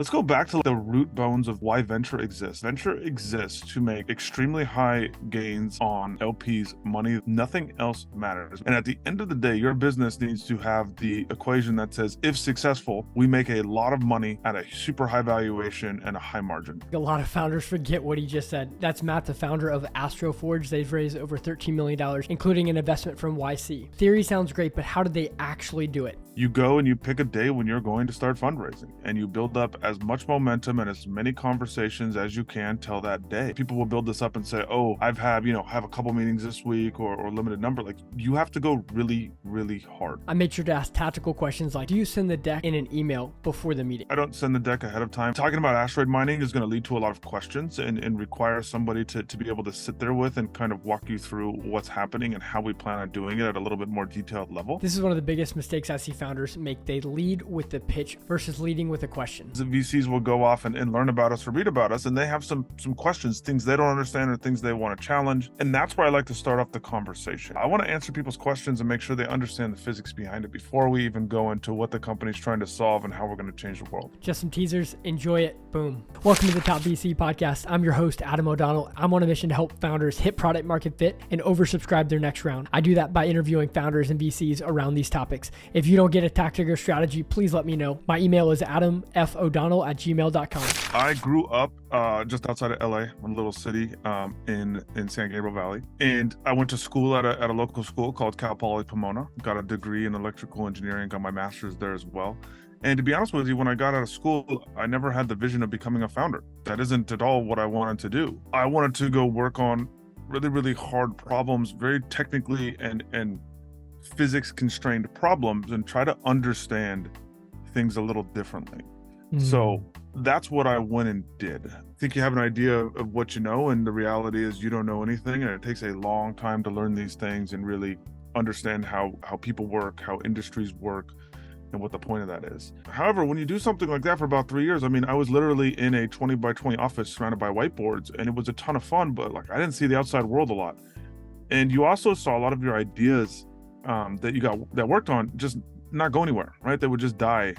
Let's go back to the root bones of why venture exists. Venture exists to make extremely high gains on LPs' money. Nothing else matters. And at the end of the day, your business needs to have the equation that says, if successful, we make a lot of money at a super high valuation and a high margin. A lot of founders forget what he just said. That's Matt, the founder of AstroForge's. They've raised over $13 million, including an investment from YC. Theory sounds great, but how did they actually do it? You go and you pick a day when you're going to start fundraising, and you build up as much momentum and as many conversations as you can till that day. People will build this up and say, oh, have a couple meetings this week or limited number. Like, you have to go really, really hard. I made sure to ask tactical questions like, do you send the deck in an email before the meeting? I don't send the deck ahead of time. Talking about asteroid mining is going to lead to a lot of questions and require somebody to be able to sit there with and kind of walk you through what's happening and how we plan on doing it at a little bit more detailed level. This is one of the biggest mistakes I see founders make. They lead with the pitch versus leading with a question. The VCs will go off and learn about us or read about us, and they have some questions, things they don't understand or things they want to challenge. And that's where I like to start off the conversation. I want to answer people's questions and make sure they understand the physics behind it before we even go into what the company's trying to solve and how we're going to change the world. Just some teasers. Enjoy it. Boom. Welcome to the Top.VC podcast. I'm your host, Adam O'Donnell. I'm on a mission to help founders hit product market fit and oversubscribe their next round. I do that by interviewing founders and VCs around these topics. If you don't get a tactic or strategy, please let me know. My email is adamfodonnell@gmail.com. I grew up just outside of LA, in a little city in San Gabriel Valley. And I went to school at a local school called Cal Poly Pomona. Got a degree in electrical engineering, got my master's there as well. And to be honest with you, when I got out of school, I never had the vision of becoming a founder. That isn't at all what I wanted to do. I wanted to go work on really, really hard problems, very technically and physics constrained problems, and try to understand things a little differently. So that's what I went and did. I think you have an idea of what you know, and the reality is you don't know anything, and it takes a long time to learn these things and really understand how people work, how industries work, and what the point of that is. However, when you do something like that for about 3 years, I mean, I was literally in a 20 by 20 office surrounded by whiteboards, and it was a ton of fun, but like I didn't see the outside world a lot. And you also saw a lot of your ideas that worked on just not go anywhere, right? They would just die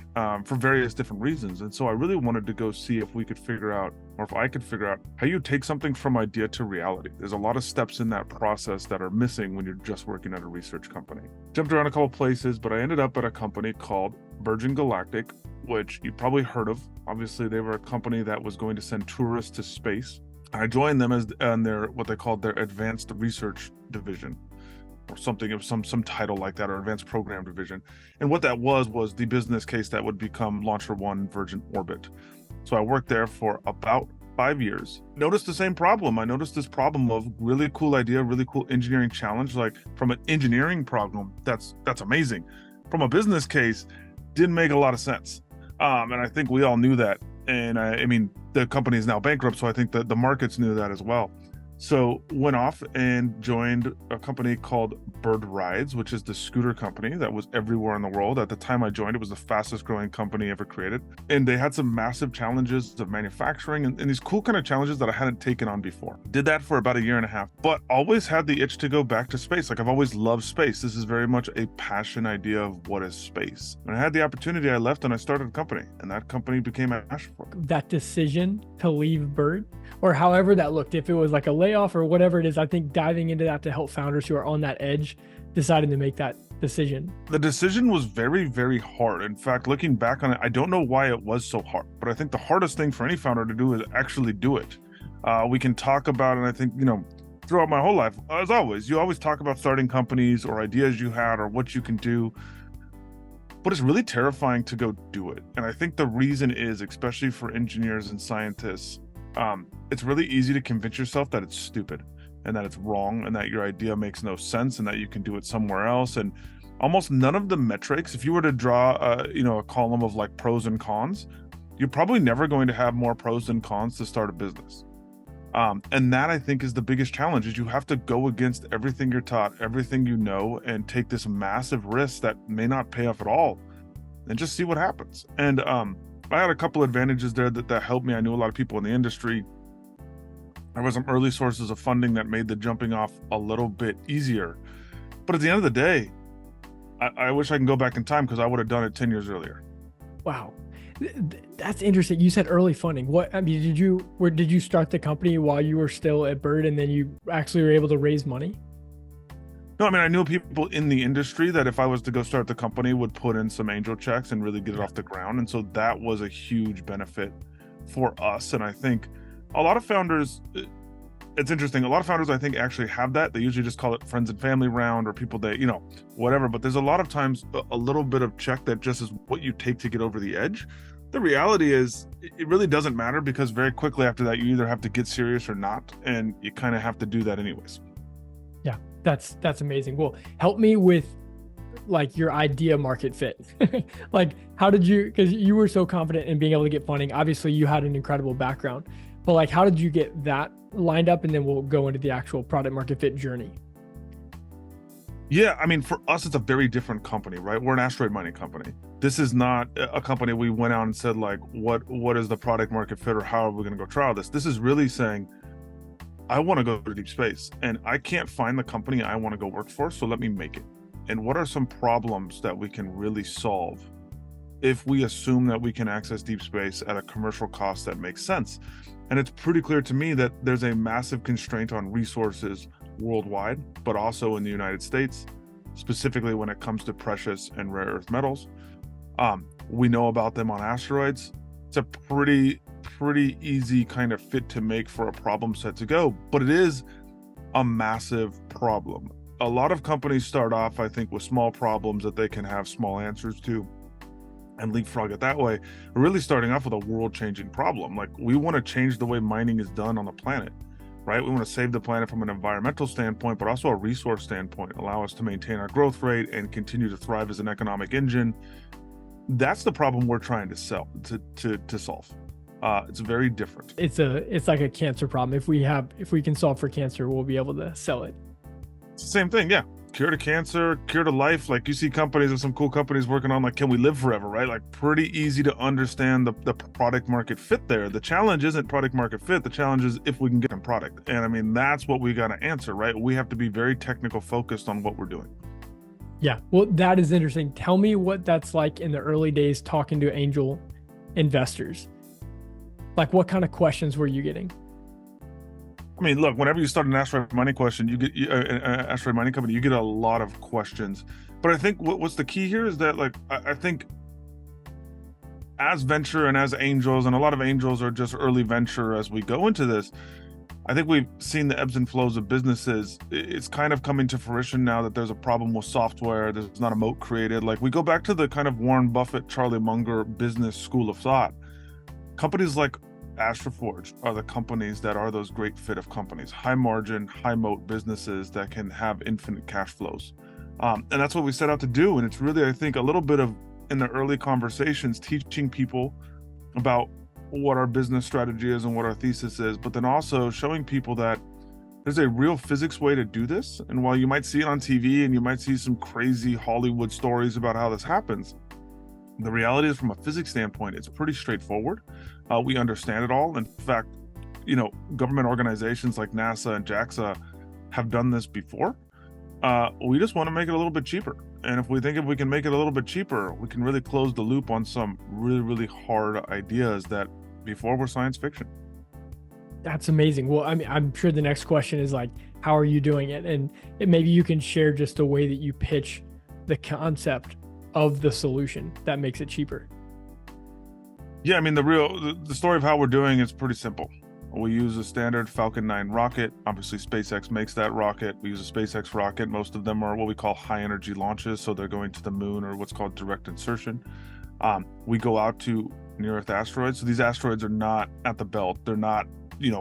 for various different reasons. And so I really wanted to go see if we could figure out, or if I could figure out, how you take something from idea to reality. There's a lot of steps in that process that are missing when you're just working at a research company. Jumped around a couple places, but I ended up at a company called Virgin Galactic, which you probably heard of. Obviously, they were a company that was going to send tourists to space. I joined them on their, what they called their advanced research division, or something of some title like that, or advanced program division. And what that was the business case that would become Launcher One Virgin Orbit. So I worked there for about 5 years. Noticed the same problem. I noticed this problem of really cool idea, really cool engineering challenge. Like, from an engineering problem, that's amazing. From a business case, didn't make a lot of sense. And I think we all knew that. And I mean, the company is now bankrupt, so I think that the markets knew that as well. So went off and joined a company called Bird Rides, which is the scooter company that was everywhere in the world. At the time I joined, it was the fastest growing company ever created. And they had some massive challenges of manufacturing and these cool kind of challenges that I hadn't taken on before. Did that for about 1.5 years, but always had the itch to go back to space. Like, I've always loved space. This is very much a passion idea of what is space. When I had the opportunity, I left and I started a company, and that company became AstroForge. That decision to leave Bird, or however that looked, if it was like a layoff or whatever it is, I think diving into that to help founders who are on that edge, deciding to make that decision. The decision was very, very hard. In fact, looking back on it, I don't know why it was so hard, but I think the hardest thing for any founder to do is actually do it. We can talk about it, and I think, throughout my whole life, as always, you always talk about starting companies or ideas you had or what you can do, but it's really terrifying to go do it. And I think the reason is, especially for engineers and scientists, it's really easy to convince yourself that it's stupid and that it's wrong and that your idea makes no sense and that you can do it somewhere else. And almost none of the metrics, if you were to draw a column of like pros and cons, you're probably never going to have more pros than cons to start a business. And that, I think, is the biggest challenge, is you have to go against everything you're taught, everything you know, and take this massive risk that may not pay off at all and just see what happens. And I had a couple advantages there that helped me. I knew a lot of people in the industry. There was some early sources of funding that made the jumping off a little bit easier. But at the end of the day, I wish I can go back in time, because I would have done it 10 years earlier. Wow. That's interesting. You said early funding. Did you start the company while you were still at Bird and then you actually were able to raise money? No, I mean, I knew people in the industry that if I was to go start the company would put in some angel checks and really get it off the ground. And so that was a huge benefit for us. And I think a lot of founders, it's interesting. A lot of founders, I think, actually have that. They usually just call it friends and family round or people that, whatever. But there's a lot of times a little bit of check that just is what you take to get over the edge. The reality is it really doesn't matter because very quickly after that, you either have to get serious or not. And you kind of have to do that anyways. Yeah, that's amazing. Well, help me with like your idea market fit. Like how did you, because you were so confident in being able to get funding. Obviously you had an incredible background, but like how did you get that lined up? And then we'll go into the actual product market fit journey. Yeah, I mean, for us, it's a very different company, right? We're an asteroid mining company. This is not a company we went out and said like, what is the product market fit or how are we going to go trial this? This is really saying, I want to go to deep space and I can't find the company I want to go work for, so let me make it. And what are some problems that we can really solve if we assume that we can access deep space at a commercial cost that makes sense? And it's pretty clear to me that there's a massive constraint on resources worldwide, but also in the United States, specifically when it comes to precious and rare earth metals. We know about them on asteroids. It's a pretty easy kind of fit to make for a problem set to go, but it is a massive problem. A lot of companies start off, I think, with small problems that they can have small answers to and leapfrog it that way. We're really starting off with a world-changing problem. Like, we want to change the way mining is done on the planet, right? We want to save the planet from an environmental standpoint, but also a resource standpoint, allow us to maintain our growth rate and continue to thrive as an economic engine. That's the problem we're trying to solve. It's very different. It's like a cancer problem. If we can solve for cancer, we'll be able to sell it. It's the same thing, yeah. Cure to cancer, cure to life. Like, you see companies, and some cool companies working on like, can we live forever, right? Like, pretty easy to understand the product market fit there. The challenge isn't product market fit. The challenge is if we can get a product. And I mean, that's what we got to answer, right? We have to be very technical focused on what we're doing. Yeah, well, that is interesting. Tell me what that's like in the early days talking to angel investors. Like, what kind of questions were you getting? I mean, look, whenever you start an asteroid mining question, you get an asteroid mining company, you get a lot of questions. But I think what's the key here is that, like, I think as venture and as angels, and a lot of angels are just early venture as we go into this, I think we've seen the ebbs and flows of businesses. It's kind of coming to fruition now that there's a problem with software. There's not a moat created. Like, we go back to the kind of Warren Buffett, Charlie Munger business school of thought. Companies like AstroForge are the companies that are those great fit of companies, high margin, high moat businesses that can have infinite cash flows. And that's what we set out to do. And it's really, I think, a little bit of, in the early conversations, teaching people about what our business strategy is and what our thesis is, but then also showing people that there's a real physics way to do this. And while you might see it on TV and you might see some crazy Hollywood stories about how this happens, the reality is, from a physics standpoint, it's pretty straightforward. We understand it all. In fact, government organizations like NASA and JAXA have done this before. We just want to make it a little bit cheaper. And if we can make it a little bit cheaper, we can really close the loop on some really, really hard ideas that before were science fiction. That's amazing. Well, I mean, I'm sure the next question is like, how are you doing it? And maybe you can share just the way that you pitch the concept of the solution that makes it cheaper. Yeah, I mean, the story of how we're doing is pretty simple. We use a standard Falcon 9 rocket. Obviously, SpaceX makes that rocket. We use a SpaceX rocket. Most of them are what we call high energy launches. So they're going to the moon, or what's called direct insertion. We go out to near Earth asteroids. So these asteroids are not at the belt. They're not,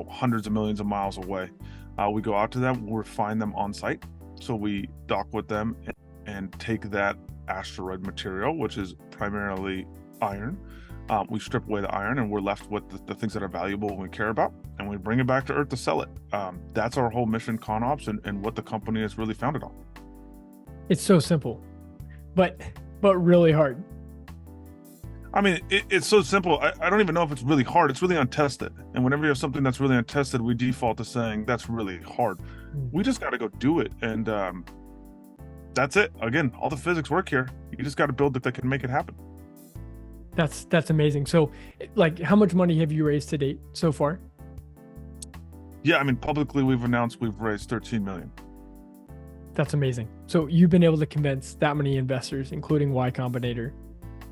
hundreds of millions of miles away. We go out to them, we'll refine them on site. So we dock with them and take that asteroid material, which is primarily iron. We strip away the iron and we're left with the things that are valuable and we care about, and we bring it back to Earth to sell it. That's our whole mission, ConOps, and what the company is really founded on. It's so simple, but really hard. I mean, it's so simple. I don't even know if it's really hard. It's really untested. And whenever you have something that's really untested, we default to saying that's really hard. We just got to go do it. And that's it. Again, all the physics work here. You just got to build it that can make it happen. That's amazing. So like, how much money have you raised to date so far? Yeah, I mean, publicly we've announced we've raised 13 million. That's amazing. So you've been able to convince that many investors, including Y Combinator,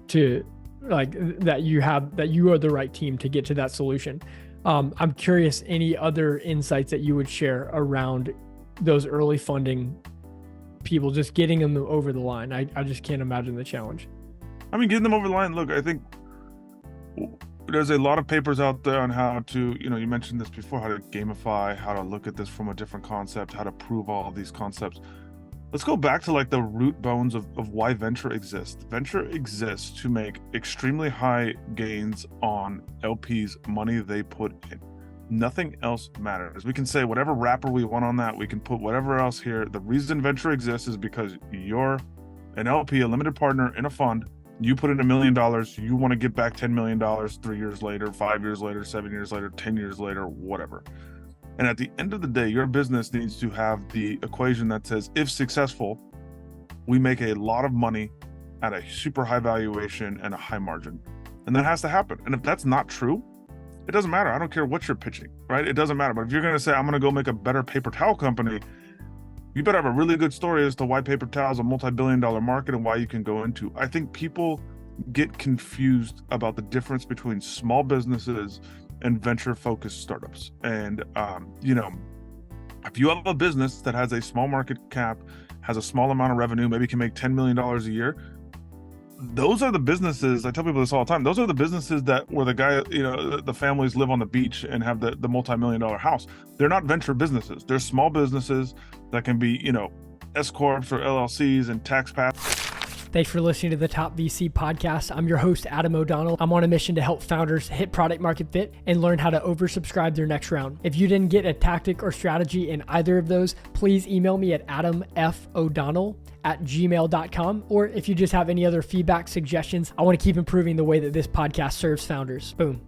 to like that you are the right team to get to that solution. I'm curious, any other insights that you would share around those early funding people, just getting them over the line? I just can't imagine the challenge. I mean, getting them over the line. Look, I think there's a lot of papers out there on how to, you mentioned this before, how to gamify, how to look at this from a different concept, how to prove all of these concepts. Let's go back to like the root bones of why venture exists. Venture exists to make extremely high gains on LPs' money they put in. Nothing else matters. We can say whatever wrapper we want on that. We can put whatever else here. The reason venture exists is because you're an LP, a limited partner in a fund. You put in $1 million. You want to get back $10 million 3 years later, 5 years later, 7 years later, 10 years later, whatever. And at the end of the day, your business needs to have the equation that says, if successful, we make a lot of money at a super high valuation and a high margin. And that has to happen. And if that's not true, it doesn't matter. I don't care what you're pitching, right? It doesn't matter. But if you're going to say, I'm going to go make a better paper towel company, you better have a really good story as to why paper towel is a multi-billion-dollar market and why you can go into. I think people get confused about the difference between small businesses and venture-focused startups. And, if you have a business that has a small market cap, has a small amount of revenue, maybe can make $10 million a year, those are the businesses, I tell people this all the time, those are the businesses where the guy, the families live on the beach and have the multi-million-dollar house. They're not venture businesses. They're small businesses that can be, S Corps or LLCs and tax path. Thanks for listening to the Top VC podcast. I'm your host, Adam O'Donnell. I'm on a mission to help founders hit product market fit and learn how to oversubscribe their next round. If you didn't get a tactic or strategy in either of those, please email me at adamfodonnell@gmail.com. Or if you just have any other feedback, suggestions, I want to keep improving the way that this podcast serves founders. Boom.